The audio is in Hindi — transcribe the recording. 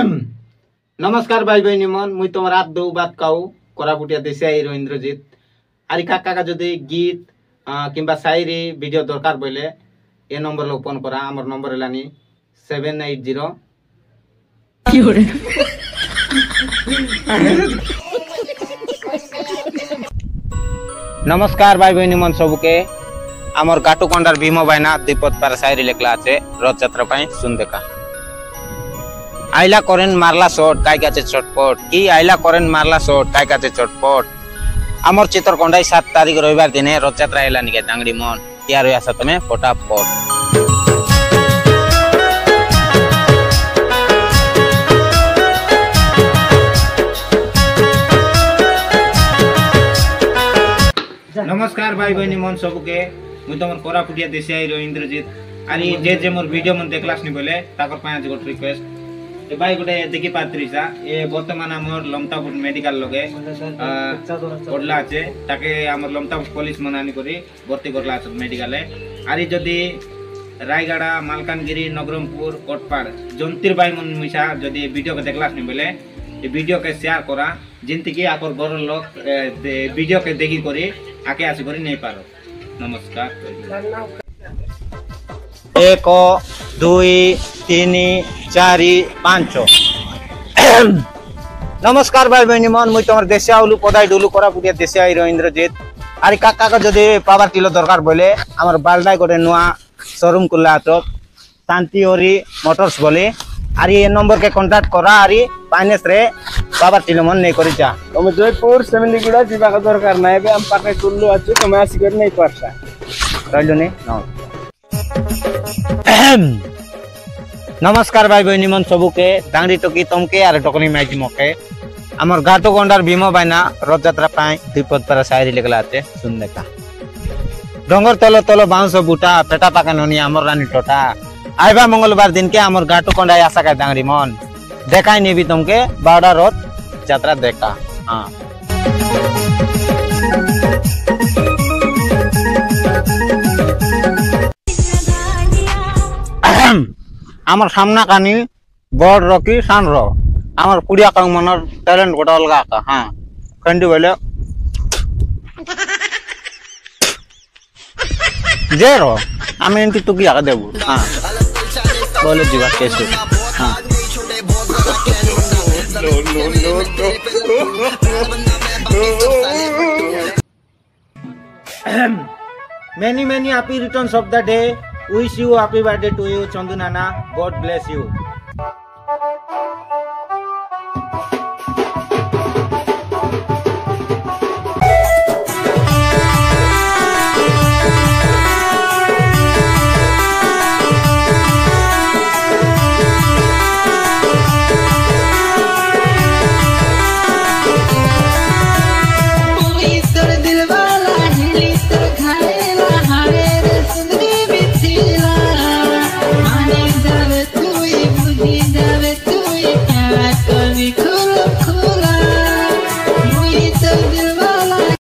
नमस्कार भाई बहनी मन मुई तुम्हार हाथ दो बात कहू कोरापुटिया देशिया हिरो इंद्रजित आरी काका जदि गीत किंबा शायरी वीडियो दरकार बोले ए नंबर लो फोन करा आमर नंबर हलानी 780 नमस्कार भाई बहनी मन सबके आमर गाटुकंडार भीम भाईना दीपत पार शायरी लेखला आछे रथ यात्रा पाई सुन देखा आइला करेन मारला शॉट काय काचे चटपट की आइला करेन मारला शॉट काय काचे चटपट आमर चित्रकोंडाई 7 तारीख रविवार दिने रथ यात्रा हेला निके दांगड़ी मन तैयार होया सा तमे फटाफट नमस्कार भाई बहनी मन सबके मु तमर कोरापुटिया देशिया हिरो इंद्रजित आरी जे मोर वीडियो मन देखलास नि बोले ताकर पाय आज गोट रिक्वेस्ट ए भाई गोटे देखि पात्रिसा ए वर्तमान हमर लमतापुर मेडिकल लगे पडला আছে ताके हमर लमतापुर पुलिस मनानी करी भर्ती करला আছে मेडिकल आरी जदी रायगढ़ मालकानगिरी नगरमपुर कोटपाड़ जंतीर भाई मन मिसा जदी वीडियो के देखलास नि बोले ए वीडियो के शेयर करा जिनती कि आकर घर लोग वीडियो के देखि करी आके आसी करी नहीं पारो नमस्कार 1 2 3 4 5 नमस्कार भाई बहनी मन मुई तमर देशिया उलू पदाई डुलू कोरापुटिया देशिया हिरो इंद्रजित आरी काका का जदि पावर किलो दरकार बोले हमर बालडाई गोटे नुआ शोरूम खुला तो शांति ओरी मोटर्स बोले आरी ए नंबर के कांटेक्ट करा आरी फाइनेंस रे पावर किलो मन नहीं करी जा तुम जयपुर सेमिलीगुड़ा जीवा का दरकार ना है हम पाके कुल्लू अछि तुम आसी कर नहीं परसा रहलो ने नमस्कार भाई बहनी मन सबके दांगड़ी टोकी तमके आर टोकनी मैच मके हमर गाटुकंडार भीम भाईना रथ यात्रा पाई दीपत पर शायरी लिखला आते सुन देखा डोंगर तलो तलो बाउंस बूटा पेटा पाका ननी हमर रानी टोटा आइबा मंगलवार दिन के हमर गाटुकंडा आशा का दांगड़ी मन देखाई नहीं भी तुमके बाड़ा रथ यात्रा देखा हां आमर सामना कानी बड़ रकी सान रो आमर कुड़िया का मनर टैलेंट गोटा अलगा का हां खंडी बोले जे रो आमे एंटी तू किया देबू हां बोले जीवा कैसे हां many happy returns of the day. Wish you happy birthday to you, Chandu Nana. God bless you.